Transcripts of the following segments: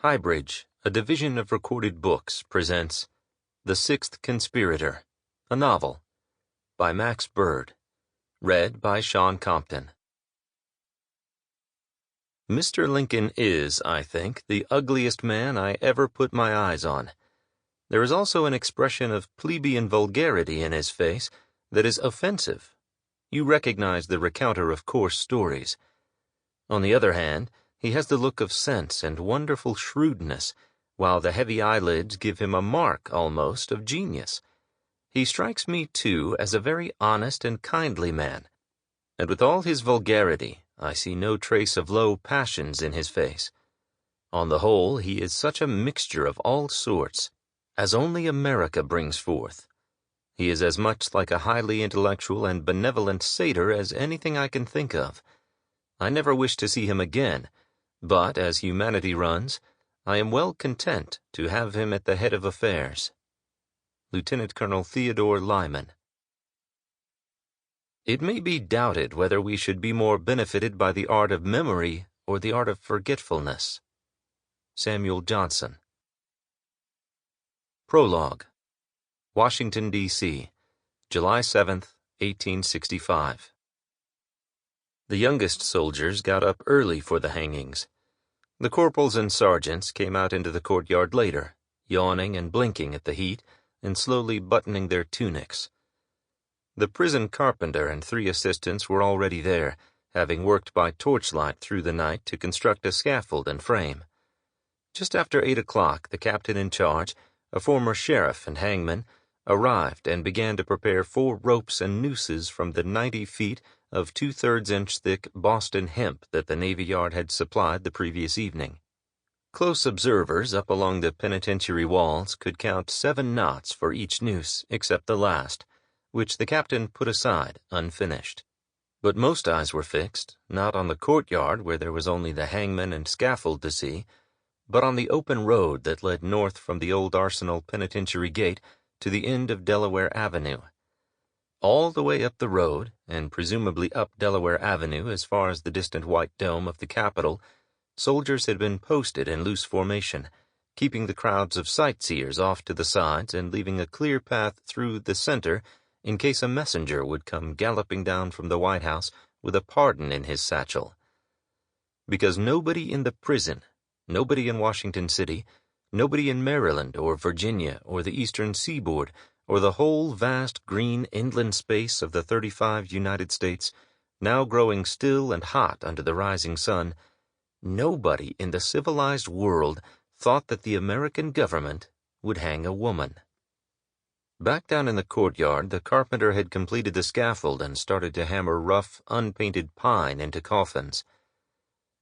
HighBridge, a division of Recorded Books, presents The Sixth Conspirator, a novel, by Max Byrd, read by Shawn Compton. Mr. Lincoln is, I think, the ugliest man I ever put my eyes on. There is also an expression of plebeian vulgarity in his face that is offensive. You recognize the recounter of coarse stories. On the other hand, he has the look of sense and wonderful shrewdness, while the heavy eyelids give him a mark, almost, of genius. He strikes me, too, as a very honest and kindly man, and with all his vulgarity, I see no trace of low passions in his face. On the whole, he is such a mixture of all sorts as only America brings forth. He is as much like a highly intellectual and benevolent satyr as anything I can think of. I never wish to see him again, but as humanity runs, I am well content to have him at the head of affairs. Lieutenant Colonel Theodore Lyman. It may be doubted whether we should be more benefited by the art of memory or the art of forgetfulness. Samuel Johnson. Prologue. Washington, D.C., July 7th, 1865. The youngest soldiers got up early for the hangings. The corporals and sergeants came out into the courtyard later, yawning and blinking at the heat and slowly buttoning their tunics. The prison carpenter and 3 assistants were already there, having worked by torchlight through the night to construct a scaffold and frame. Just after 8 o'clock, the captain in charge, a former sheriff and hangman, arrived and began to prepare 4 ropes and nooses from the 90 feet of 2/3 inch thick Boston hemp that the Navy Yard had supplied the previous evening. Close observers up along the penitentiary walls could count 7 knots for each noose except the last, which the captain put aside unfinished. But most eyes were fixed, not on the courtyard where there was only the hangman and scaffold to see, but on the open road that led north from the old Arsenal Penitentiary gate to the end of Delaware Avenue. All the way up the road, and presumably up Delaware Avenue as far as the distant white dome of the Capitol, soldiers had been posted in loose formation, keeping the crowds of sightseers off to the sides and leaving a clear path through the center in case a messenger would come galloping down from the White House with a pardon in his satchel. Because nobody in the prison, nobody in Washington City, nobody in Maryland or Virginia or the Eastern Seaboard or the whole vast green inland space of the 35 United States, now growing still and hot under the rising sun, nobody in the civilized world thought that the American government would hang a woman. Back down in the courtyard, the carpenter had completed the scaffold and started to hammer rough, unpainted pine into coffins.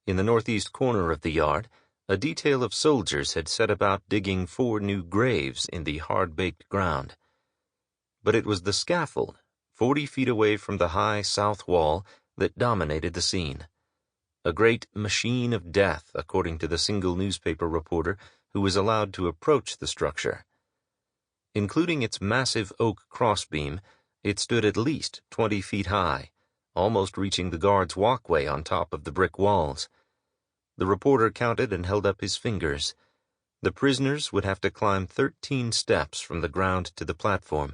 In the northeast corner of the yard, a detail of soldiers had set about digging 4 new graves in the hard-baked ground. But it was the scaffold, 40 feet away from the high south wall, that dominated the scene. A great machine of death, according to the single newspaper reporter who was allowed to approach the structure. Including its massive oak crossbeam, it stood at least 20 feet high, almost reaching the guard's walkway on top of the brick walls. The reporter counted and held up his fingers. The prisoners would have to climb 13 steps from the ground to the platform,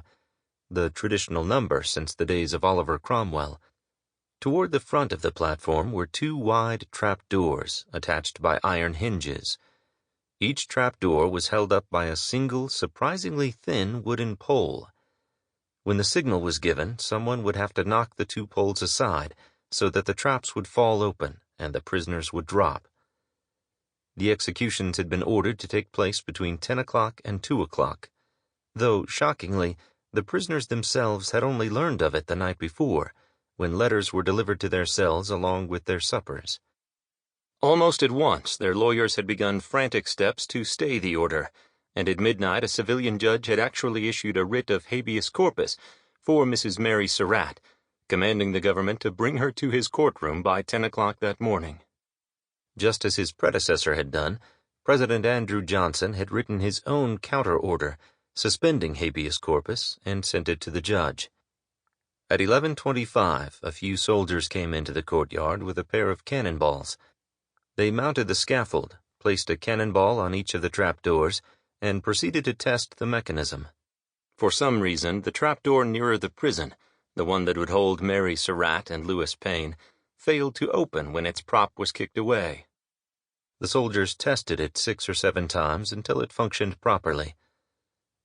the traditional number since the days of Oliver Cromwell. Toward the front of the platform were 2 wide trap-doors attached by iron hinges. Each trap-door was held up by a single, surprisingly thin wooden pole. When the signal was given, someone would have to knock the 2 poles aside so that the traps would fall open and the prisoners would drop. The executions had been ordered to take place between 10 o'clock and 2 o'clock, though, shockingly, the prisoners themselves had only learned of it the night before, when letters were delivered to their cells along with their suppers. Almost at once, their lawyers had begun frantic steps to stay the order, and at midnight a civilian judge had actually issued a writ of habeas corpus for Mrs. Mary Surratt, commanding the government to bring her to his courtroom by 10 o'clock that morning. Just as his predecessor had done, President Andrew Johnson had written his own counter-order, suspending habeas corpus, and sent it to the judge. At 11:25, a few soldiers came into the courtyard with a pair of cannonballs. They mounted the scaffold, placed a cannonball on each of the trapdoors and proceeded to test the mechanism. For some reason, the trapdoor nearer the prison, the one that would hold Mary Surratt and Louis Payne, failed to open when its prop was kicked away. The soldiers tested it 6 or 7 times until it functioned properly.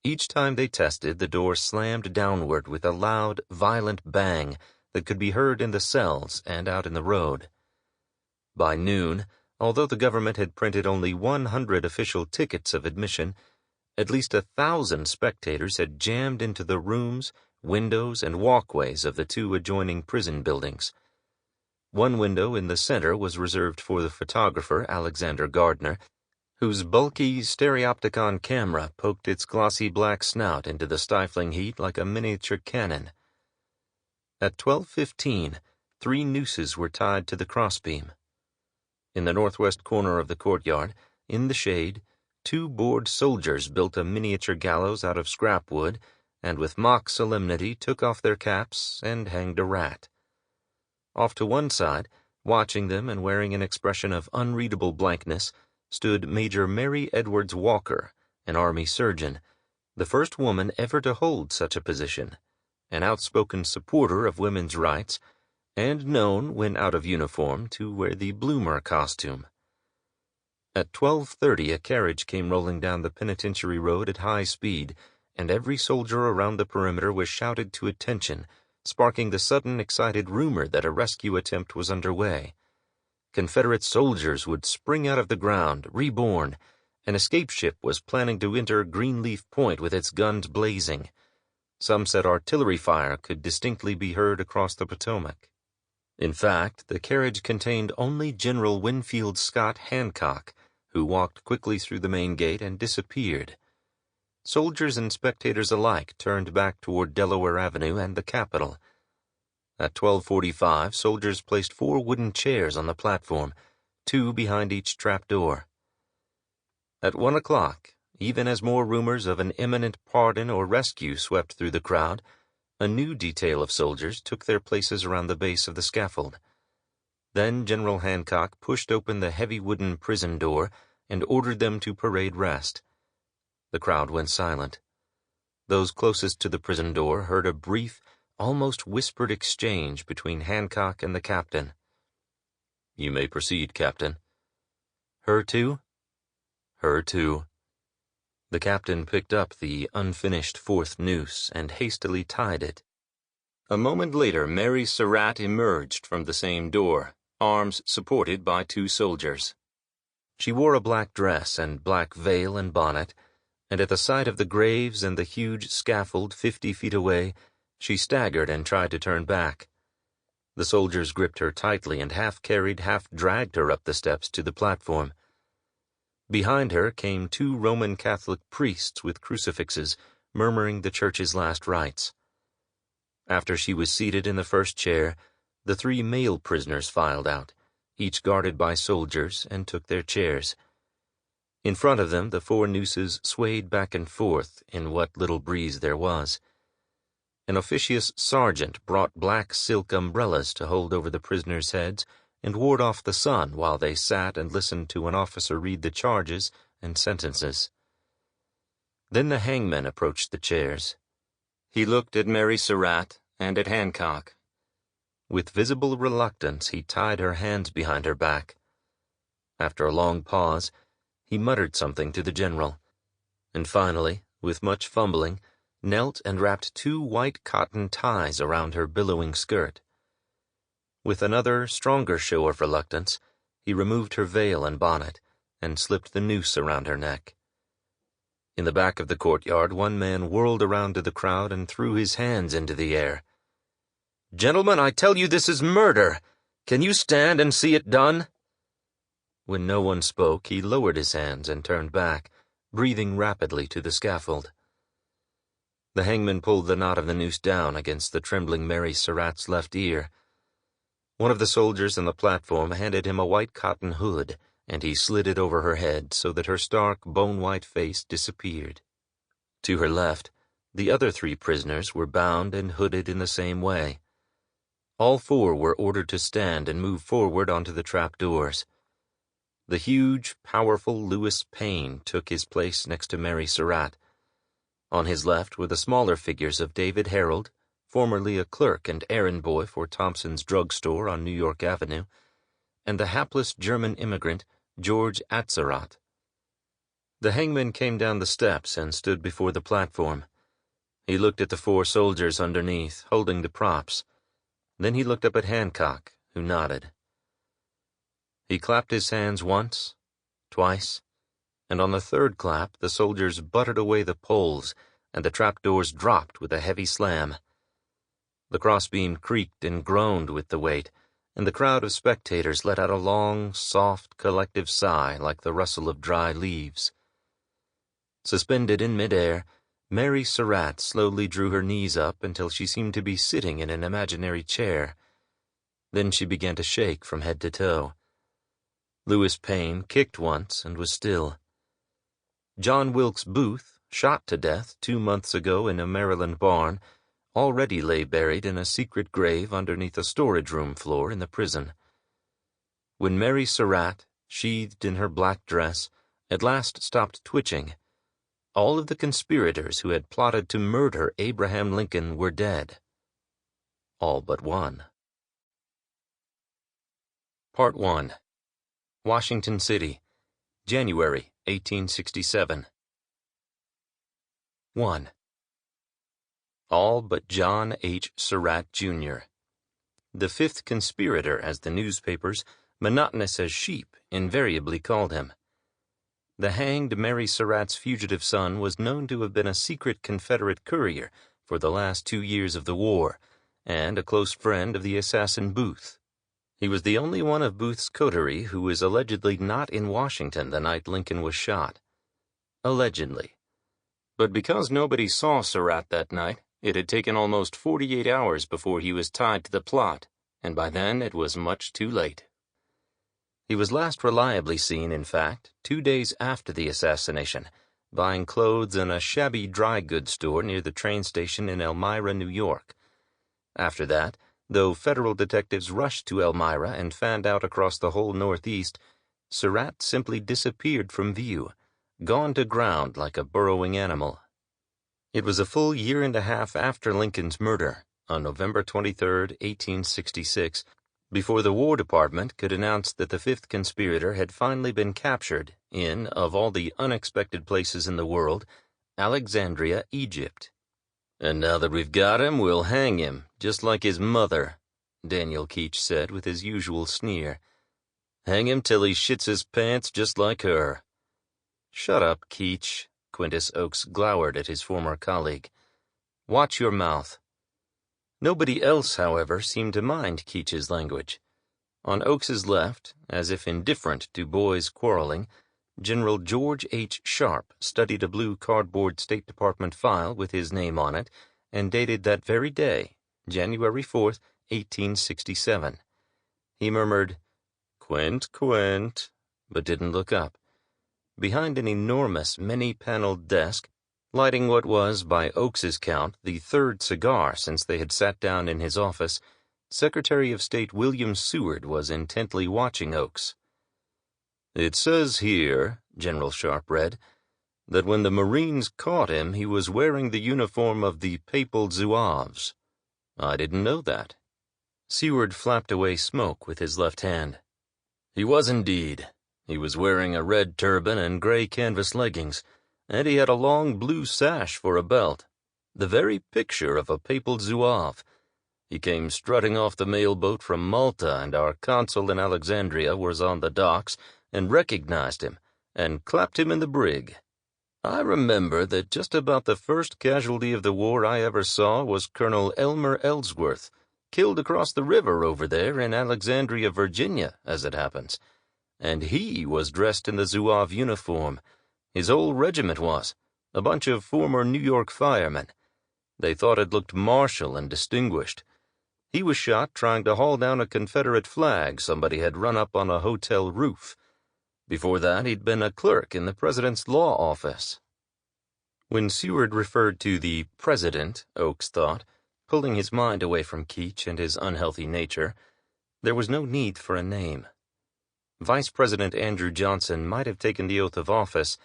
Each time they tested, the door slammed downward with a loud, violent bang that could be heard in the cells and out in the road. By noon, although the government had printed only 100 official tickets of admission, at least 1,000 spectators had jammed into the rooms, windows, and walkways of the 2 adjoining prison buildings. One window in the center was reserved for the photographer, Alexander Gardner, whose bulky stereopticon camera poked its glossy black snout into the stifling heat like a miniature cannon. At 12:15, 3 nooses were tied to the crossbeam. In the northwest corner of the courtyard, in the shade, 2 bored soldiers built a miniature gallows out of scrap wood and with mock solemnity took off their caps and hanged a rat. Off to one side, watching them and wearing an expression of unreadable blankness, stood Major Mary Edwards Walker, an Army surgeon, the first woman ever to hold such a position, an outspoken supporter of women's rights, and known, when out of uniform, to wear the bloomer costume. At 12:30, a carriage came rolling down the penitentiary road at high speed, and every soldier around the perimeter was shouted to attention, sparking the sudden excited rumor that a rescue attempt was underway. Confederate soldiers would spring out of the ground, reborn. An escape ship was planning to enter Greenleaf Point with its guns blazing. Some said artillery fire could distinctly be heard across the Potomac. In fact, the carriage contained only General Winfield Scott Hancock, who walked quickly through the main gate and disappeared. Soldiers and spectators alike turned back toward Delaware Avenue and the Capitol. At 12:45, soldiers placed 4 wooden chairs on the platform, 2 behind each trapdoor. At 1 o'clock, even as more rumors of an imminent pardon or rescue swept through the crowd, a new detail of soldiers took their places around the base of the scaffold. Then General Hancock pushed open the heavy wooden prison door and ordered them to parade rest. The crowd went silent. Those closest to the prison door heard a brief, almost whispered exchange between Hancock and the captain. "You may proceed, Captain." "Her too?" "Her too." The captain picked up the unfinished 4th noose and hastily tied it. A moment later, Mary Surratt emerged from the same door, arms supported by 2 soldiers. She wore a black dress and black veil and bonnet, and at the sight of the graves and the huge scaffold 50 feet away, she staggered and tried to turn back. The soldiers gripped her tightly and half carried, half dragged her up the steps to the platform. Behind her came 2 Roman Catholic priests with crucifixes, murmuring the church's last rites. After she was seated in the first chair, the 3 male prisoners filed out, each guarded by soldiers, and took their chairs. In front of them, the 4 nooses swayed back and forth in what little breeze there was. An officious sergeant brought black silk umbrellas to hold over the prisoners' heads and ward off the sun while they sat and listened to an officer read the charges and sentences. Then the hangman approached the chairs. He looked at Mary Surratt and at Hancock. With visible reluctance, he tied her hands behind her back. After a long pause, he muttered something to the general, and finally, with much fumbling, knelt and wrapped 2 white cotton ties around her billowing skirt. With another, stronger show of reluctance, he removed her veil and bonnet, and slipped the noose around her neck. In the back of the courtyard, one man whirled around to the crowd and threw his hands into the air. "Gentlemen, I tell you this is murder! Can you stand and see it done?" When no one spoke, he lowered his hands and turned back, breathing rapidly to the scaffold. The hangman pulled the knot of the noose down against the trembling Mary Surratt's left ear. One of the soldiers on the platform handed him a white cotton hood, and he slid it over her head so that her stark, bone-white face disappeared. To her left, the other 3 prisoners were bound and hooded in the same way. All 4 were ordered to stand and move forward onto the trap doors. The huge, powerful Lewis Payne took his place next to Mary Surratt. On his left were the smaller figures of David Harold, formerly a clerk and errand boy for Thompson's drugstore on New York Avenue, and the hapless German immigrant, George Atzerodt. The hangman came down the steps and stood before the platform. He looked at the 4 soldiers underneath, holding the props. Then he looked up at Hancock, who nodded. He clapped his hands once, twice, and on the 3rd clap the soldiers butted away the poles, and the trapdoors dropped with a heavy slam. The crossbeam creaked and groaned with the weight, and the crowd of spectators let out a long, soft, collective sigh like the rustle of dry leaves. Suspended in midair, Mary Surratt slowly drew her knees up until she seemed to be sitting in an imaginary chair. Then she began to shake from head to toe. Lewis Payne kicked once and was still. John Wilkes Booth, shot to death 2 months ago in a Maryland barn, already lay buried in a secret grave underneath a storage room floor in the prison. When Mary Surratt, sheathed in her black dress, at last stopped twitching, all of the conspirators who had plotted to murder Abraham Lincoln were dead. All but one. Part 1. Washington City, January 1867. 1. All but John H. Surratt, Jr. The fifth conspirator, as the newspapers, monotonous as sheep, invariably called him. The hanged Mary Surratt's fugitive son was known to have been a secret Confederate courier for the last 2 years of the war, and a close friend of the assassin Booth. He was the only one of Booth's coterie who was allegedly not in Washington the night Lincoln was shot. Allegedly. But because nobody saw Surratt that night, it had taken almost 48 hours before he was tied to the plot, and by then it was much too late. He was last reliably seen, in fact, 2 days after the assassination, buying clothes in a shabby dry goods store near the train station in Elmira, New York. After that, though federal detectives rushed to Elmira and fanned out across the whole Northeast, Surratt simply disappeared from view, gone to ground like a burrowing animal. It was a full 1.5 years after Lincoln's murder, on November 23, 1866, before the War Department could announce that the fifth conspirator had finally been captured in, of all the unexpected places in the world, Alexandria, Egypt. "And now that we've got him, we'll hang him, just like his mother," Daniel Keach said with his usual sneer. "Hang him till he shits his pants just like her." "Shut up, Keach," Quintus Oakes glowered at his former colleague. "Watch your mouth." Nobody else, however, seemed to mind Keach's language. On Oakes's left, as if indifferent to boys quarreling, General George H. Sharpe studied a blue cardboard State Department file with his name on it, and dated that very day, January 4th, 1867. He murmured, "Quint, Quint," but didn't look up. Behind an enormous, many-paneled desk, lighting what was, by Oakes's count, the 3rd cigar since they had sat down in his office, Secretary of State William Seward was intently watching Oakes. "It says here," General Sharpe read, "that when the Marines caught him, he was wearing the uniform of the Papal Zouaves. I didn't know that." Seward flapped away smoke with his left hand. "He was indeed. He was wearing a red turban and gray canvas leggings, and he had a long blue sash for a belt, the very picture of a Papal Zouave. He came strutting off the mail boat from Malta, and our consul in Alexandria was on the docks and recognized him, and clapped him in the brig. I remember that just about the first casualty of the war I ever saw was Colonel Elmer Ellsworth, killed across the river over there in Alexandria, Virginia, as it happens. And he was dressed in the Zouave uniform. His whole regiment was, a bunch of former New York firemen. They thought it looked martial and distinguished. He was shot trying to haul down a Confederate flag somebody had run up on a hotel roof. Before that, he'd been a clerk in the President's law office." When Seward referred to the President, Oakes thought, pulling his mind away from Keach and his unhealthy nature, there was no need for a name. Vice President Andrew Johnson might have taken the oath of office,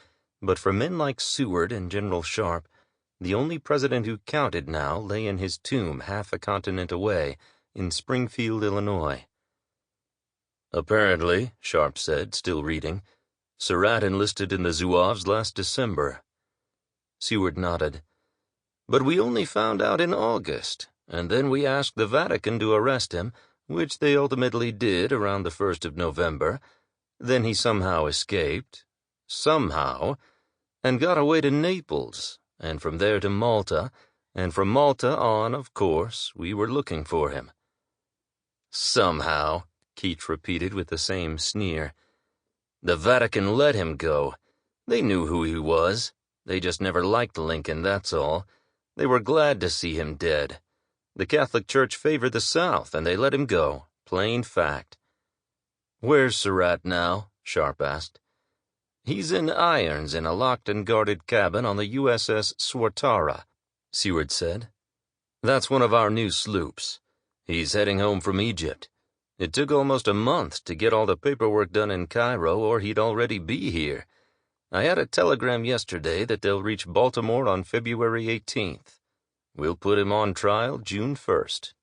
but for men like Seward and General Sharpe, the only president who counted now lay in his tomb half a continent away in Springfield, Illinois. "Apparently," Sharpe said, still reading, "Surratt enlisted in the Zouaves last December." Seward nodded. "But we only found out in August, and then we asked the Vatican to arrest him, which they ultimately did around the 1st of November. Then he somehow escaped, and got away to Naples, and from there to Malta, and from Malta on, of course, we were looking for him." "Somehow," Keach repeated with the same sneer. "The Vatican let him go. They knew who he was. They just never liked Lincoln, that's all. They were glad to see him dead. The Catholic Church favored the South, and they let him go. Plain fact." "Where's Surratt now?" Sharpe asked. "He's in irons in a locked and guarded cabin on the USS Swatara," Seward said. "That's one of our new sloops. He's heading home from Egypt. It took almost a month to get all the paperwork done in Cairo, or he'd already be here. I had a telegram yesterday that they'll reach Baltimore on February 18th. We'll put him on trial June 1st.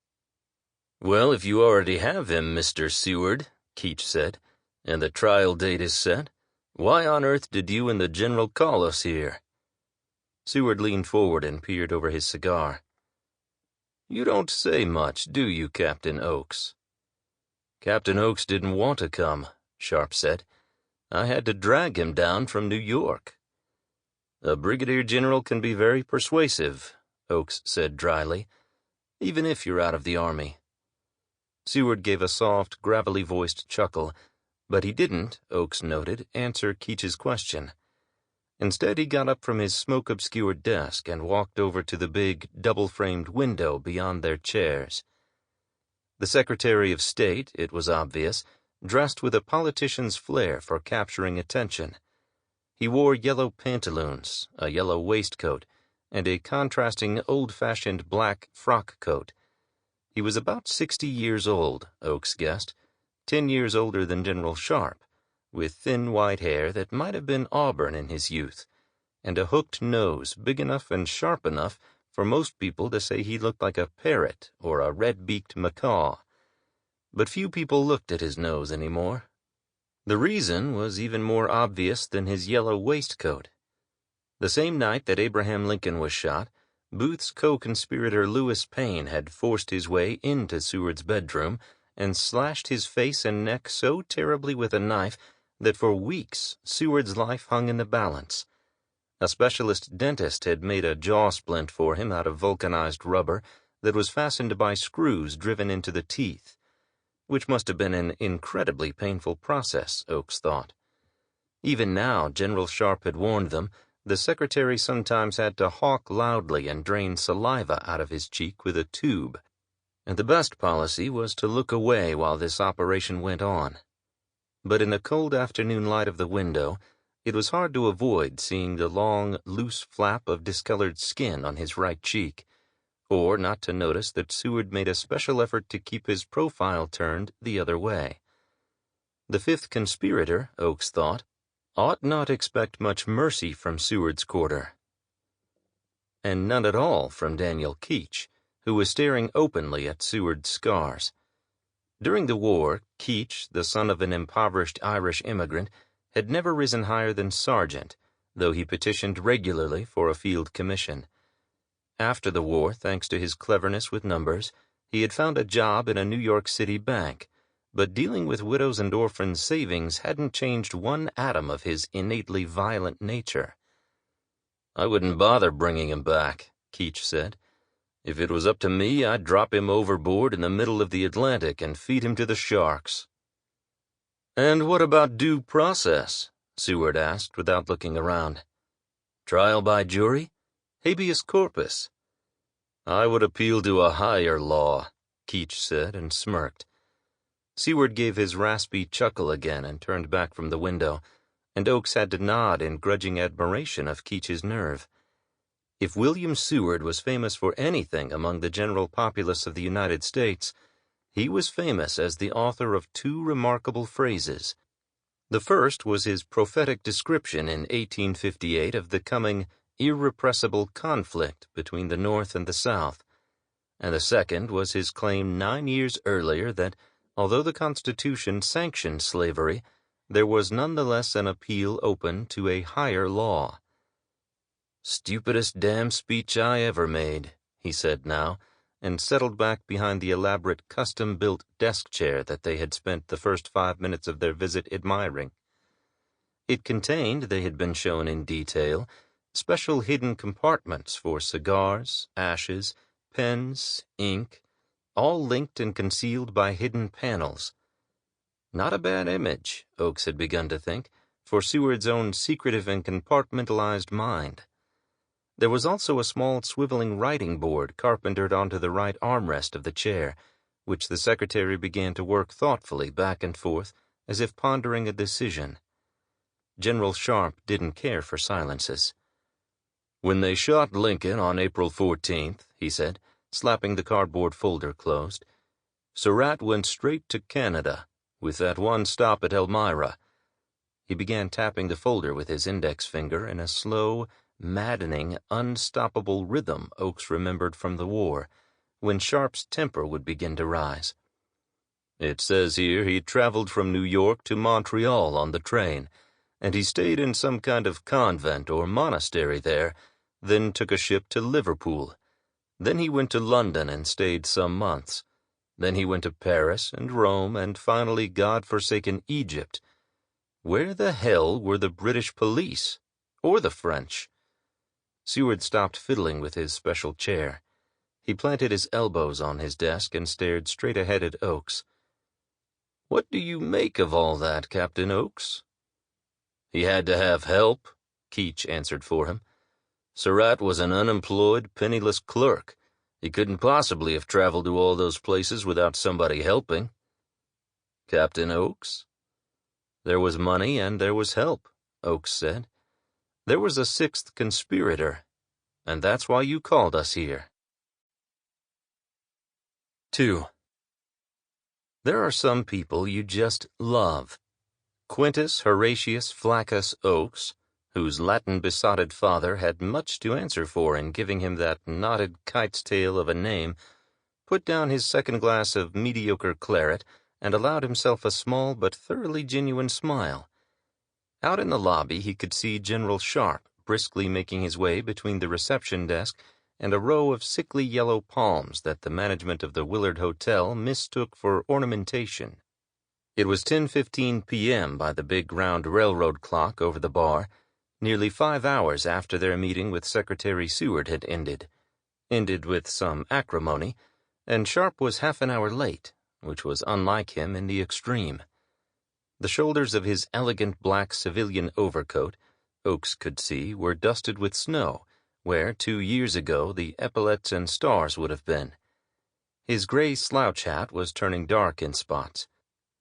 "Well, if you already have him, Mr. Seward," Keach said, "and the trial date is set, why on earth did you and the General call us here?" Seward leaned forward and peered over his cigar. "You don't say much, do you, Captain Oakes?" "Captain Oakes didn't want to come," Sharpe said. "I had to drag him down from New York." "A brigadier general can be very persuasive," Oakes said dryly, "even if you're out of the Army." Seward gave a soft, gravelly-voiced chuckle, but he didn't, Oakes noted, answer Keach's question. Instead, he got up from his smoke-obscured desk and walked over to the big, double-framed window beyond their chairs. The Secretary of State, it was obvious, dressed with a politician's flair for capturing attention. He wore yellow pantaloons, a yellow waistcoat, and a contrasting old-fashioned black frock coat. He was about 60 years old, Oakes guessed, 10 years older than General Sharpe, with thin white hair that might have been auburn in his youth, and a hooked nose big enough and sharp enough for most people to say he looked like a parrot or a red-beaked macaw. But few people looked at his nose anymore. The reason was even more obvious than his yellow waistcoat. The same night that Abraham Lincoln was shot, Booth's co-conspirator Lewis Payne had forced his way into Seward's bedroom and slashed his face and neck so terribly with a knife that for weeks Seward's life hung in the balance. A specialist dentist had made a jaw splint for him out of vulcanized rubber that was fastened by screws driven into the teeth, which must have been an incredibly painful process, Oakes thought. Even now, General Sharpe had warned them, the secretary sometimes had to hawk loudly and drain saliva out of his cheek with a tube, and the best policy was to look away while this operation went on. But in the cold afternoon light of the window, it was hard to avoid seeing the long, loose flap of discolored skin on his right cheek, or not to notice that Seward made a special effort to keep his profile turned the other way. The Fifth Conspirator, Oakes thought, ought not expect much mercy from Seward's quarter. And none at all from Daniel Keach, who was staring openly at Seward's scars. During the war, Keach, the son of an impoverished Irish immigrant, had never risen higher than sergeant, though he petitioned regularly for a field commission. After the war, thanks to his cleverness with numbers, he had found a job in a New York City bank, but dealing with widows' and orphans' savings hadn't changed one atom of his innately violent nature. "I wouldn't bother bringing him back," Keach said. "If it was up to me, I'd drop him overboard in the middle of the Atlantic and feed him to the sharks." "And what about due process?" Seward asked without looking around. "Trial by jury? Habeas corpus?" "I would appeal to a higher law," Keach said and smirked. Seward gave his raspy chuckle again and turned back from the window, and Oakes had to nod in grudging admiration of Keach's nerve. If William Seward was famous for anything among the general populace of the United States, he was famous as the author of two remarkable phrases, The first was his prophetic description in 1858 of the coming irrepressible conflict between the North and the South, and the second was his claim 9 years earlier that, although the Constitution sanctioned slavery, there was nonetheless an appeal open to a higher law. "Stupidest damn speech I ever made," he said now, and settled back behind the elaborate custom-built desk chair that they had spent the first 5 minutes of their visit admiring. It contained, they had been shown in detail, special hidden compartments for cigars, ashes, pens, ink, all linked and concealed by hidden panels. Not a bad image, Oakes had begun to think, for Seward's own secretive and compartmentalized mind. There was also a small swiveling writing board carpentered onto the right armrest of the chair, which the secretary began to work thoughtfully back and forth, as if pondering a decision. General Sharpe didn't care for silences. "When they shot Lincoln on April 14th, he said, slapping the cardboard folder closed, Surratt went straight to Canada, with that one stop at Elmira." He began tapping the folder with his index finger in a slow, maddening, unstoppable rhythm Oakes remembered from the war, when Sharpe's temper would begin to rise. "It says here he traveled from New York to Montreal on the train, and he stayed in some kind of convent or monastery there, then took a ship to Liverpool. Then he went to London and stayed some months. Then he went to Paris and Rome and finally God-forsaken Egypt. Where the hell were the British police? Or the French?" Seward stopped fiddling with his special chair. He planted his elbows on his desk and stared straight ahead at Oakes. "What do you make of all that, Captain Oakes?" "He had to have help," Keach answered for him. "Surratt was an unemployed, penniless clerk. He couldn't possibly have traveled to all those places without somebody helping." "Captain Oakes?" "There was money and there was help," Oakes said. "There was a sixth conspirator, and that's why you called us here." 2. There are some people you just love. Quintus Horatius Flaccus Oakes, whose Latin-besotted father had much to answer for in giving him that knotted kite's tail of a name, put down his second glass of mediocre claret and allowed himself a small but thoroughly genuine smile. Out in the lobby he could see General Sharpe briskly making his way between the reception desk and a row of sickly yellow palms that the management of the Willard Hotel mistook for ornamentation. It was 10:15 p.m. by the big round railroad clock over the bar, nearly 5 hours after their meeting with Secretary Seward had ended with some acrimony, and Sharpe was half an hour late, which was unlike him in the extreme. The shoulders of his elegant black civilian overcoat, Oakes could see, were dusted with snow, where 2 years ago the epaulets and stars would have been. His gray slouch hat was turning dark in spots.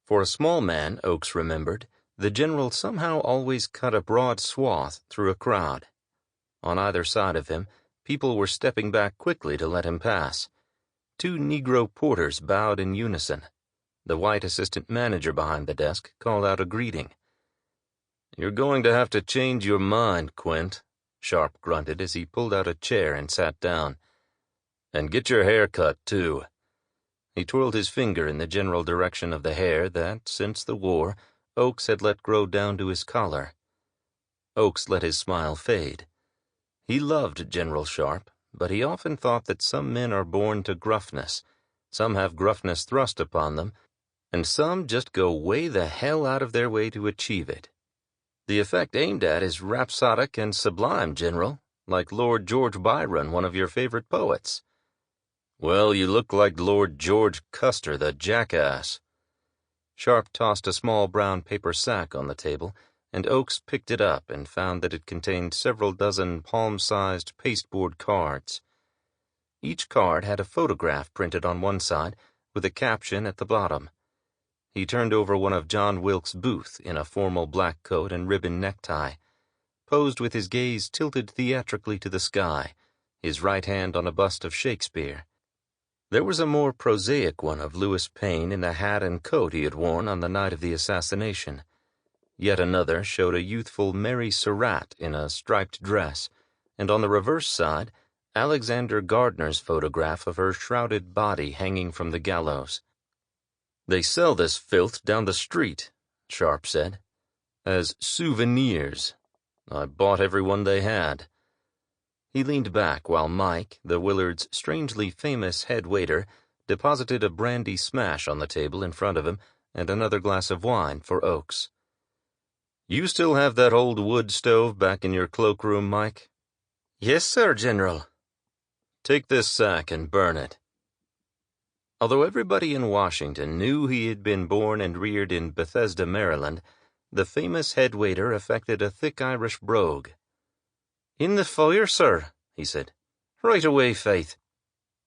For a small man, Oakes remembered, the general somehow always cut a broad swath through a crowd. On either side of him, people were stepping back quickly to let him pass. 2 Negro porters bowed in unison. The white assistant manager behind the desk called out a greeting. "You're going to have to change your mind, Quint," Sharpe grunted as he pulled out a chair and sat down. "And get your hair cut, too." He twirled his finger in the general direction of the hair that, since the war, Oakes had let grow down to his collar. Oakes let his smile fade. He loved General Sharpe, but he often thought that some men are born to gruffness, some have gruffness thrust upon them, and some just go way the hell out of their way to achieve it. "The effect aimed at is rhapsodic and sublime, General, like Lord George Byron, one of your favorite poets." "Well, you look like Lord George Custer, the jackass." Sharpe tossed a small brown paper sack on the table, and Oakes picked it up and found that it contained several dozen palm-sized pasteboard cards. Each card had a photograph printed on one side, with a caption at the bottom. He turned over one of John Wilkes Booth in a formal black coat and ribbon necktie, posed with his gaze tilted theatrically to the sky, his right hand on a bust of Shakespeare. There was a more prosaic one of Louis Payne in the hat and coat he had worn on the night of the assassination. Yet another showed a youthful Mary Surratt in a striped dress, and on the reverse side, Alexander Gardner's photograph of her shrouded body hanging from the gallows. "They sell this filth down the street," Sharpe said, "as souvenirs. I bought every one they had." He leaned back while Mike, the Willards' strangely famous head waiter, deposited a brandy smash on the table in front of him and another glass of wine for Oakes. "You still have that old wood stove back in your cloakroom, Mike?" "Yes, sir, General." "Take this sack and burn it." Although everybody in Washington knew he had been born and reared in Bethesda, Maryland, the famous head waiter affected a thick Irish brogue. "In the fire, sir," he said. "Right away, Faith."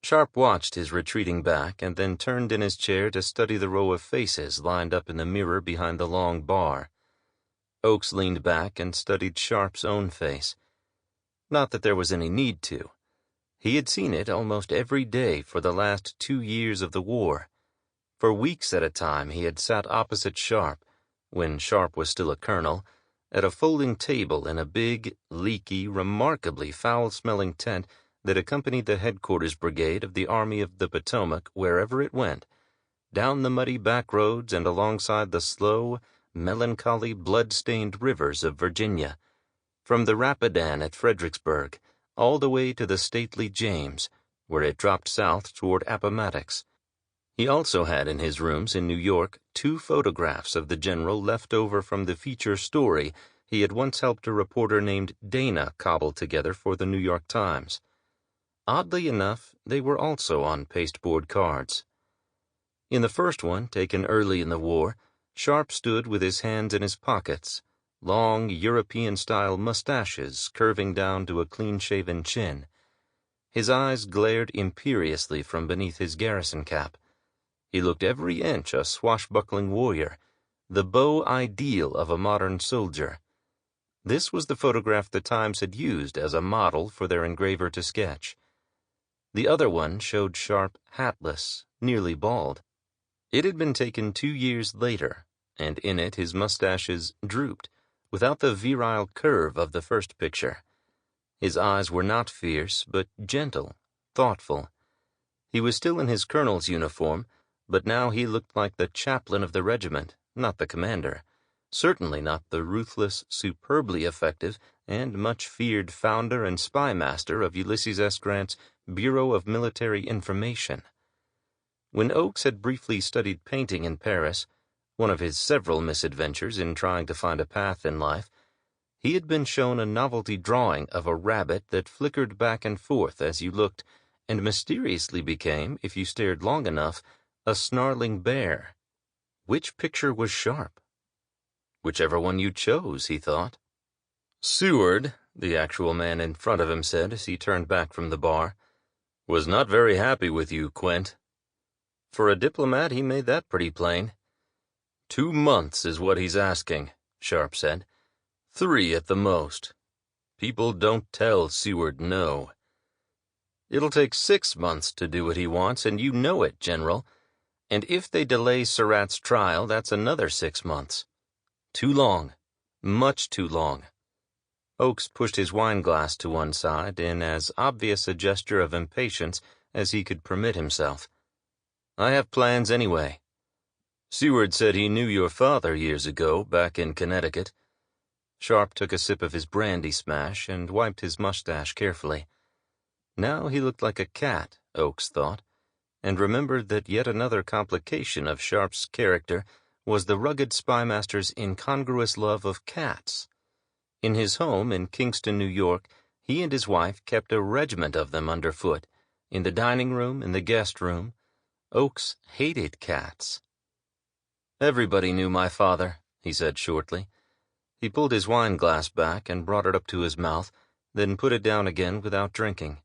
Sharpe watched his retreating back and then turned in his chair to study the row of faces lined up in the mirror behind the long bar. Oakes leaned back and studied Sharpe's own face. Not that there was any need to. He had seen it almost every day for the last 2 years of the war. For weeks at a time he had sat opposite Sharpe, when Sharpe was still a colonel, at a folding table in a big, leaky, remarkably foul-smelling tent that accompanied the headquarters brigade of the Army of the Potomac wherever it went, down the muddy back roads and alongside the slow, melancholy, blood-stained rivers of Virginia, from the Rapidan at Fredericksburg, all the way to the stately James, where it dropped south toward Appomattox. He also had in his rooms in New York 2 photographs of the general left over from the feature story he had once helped a reporter named Dana cobble together for the New York Times. Oddly enough, they were also on pasteboard cards. In the first one, taken early in the war, Sharpe stood with his hands in his pockets, long European-style mustaches curving down to a clean-shaven chin. His eyes glared imperiously from beneath his garrison cap. He looked every inch a swashbuckling warrior, the beau ideal of a modern soldier. This was the photograph the Times had used as a model for their engraver to sketch. The other one showed Sharpe hatless, nearly bald. It had been taken 2 years later, and in it his mustaches drooped, without the virile curve of the first picture. His eyes were not fierce, but gentle, thoughtful. He was still in his colonel's uniform, but now he looked like the chaplain of the regiment, not the commander, certainly not the ruthless, superbly effective, and much-feared founder and spymaster of Ulysses S. Grant's Bureau of Military Information. When Oakes had briefly studied painting in Paris, one of his several misadventures in trying to find a path in life, he had been shown a novelty drawing of a rabbit that flickered back and forth as you looked, and mysteriously became, if you stared long enough, a snarling bear. Which picture was Sharpe? Whichever one you chose, he thought. "Seward," the actual man in front of him said as he turned back from the bar, "was not very happy with you, Quint." For a diplomat, he made that pretty plain. 2 months is what he's asking, Sharpe said. 3 at the most. People don't tell Seward no. It'll take 6 months to do what he wants, and you know it, General. And if they delay Surratt's trial, that's another 6 months. Too long. Much too long. Oakes pushed his wine glass to one side in as obvious a gesture of impatience as he could permit himself. "I have plans anyway. Seward said he knew your father years ago, back in Connecticut." Sharpe took a sip of his brandy smash and wiped his mustache carefully. Now he looked like a cat, Oakes thought, and remembered that yet another complication of Sharpe's character was the rugged spymaster's incongruous love of cats. In his home in Kingston, New York, he and his wife kept a regiment of them underfoot, in the dining room, in the guest room. Oakes hated cats. "Everybody knew my father," he said shortly. He pulled his wine glass back and brought it up to his mouth, then put it down again without drinking.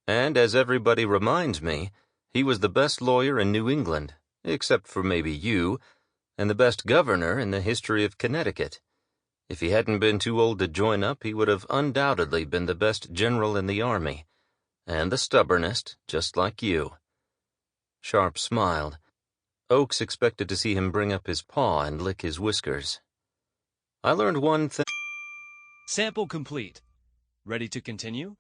"And as everybody reminds me, he was the best lawyer in New England, except for maybe you, and the best governor in the history of Connecticut. If he hadn't been too old to join up, he would have undoubtedly been the best general in the army, and the stubbornest, just like you." Sharpe smiled. Oakes expected to see him bring up his paw and lick his whiskers. I learned one thing. Sample complete. Ready to continue?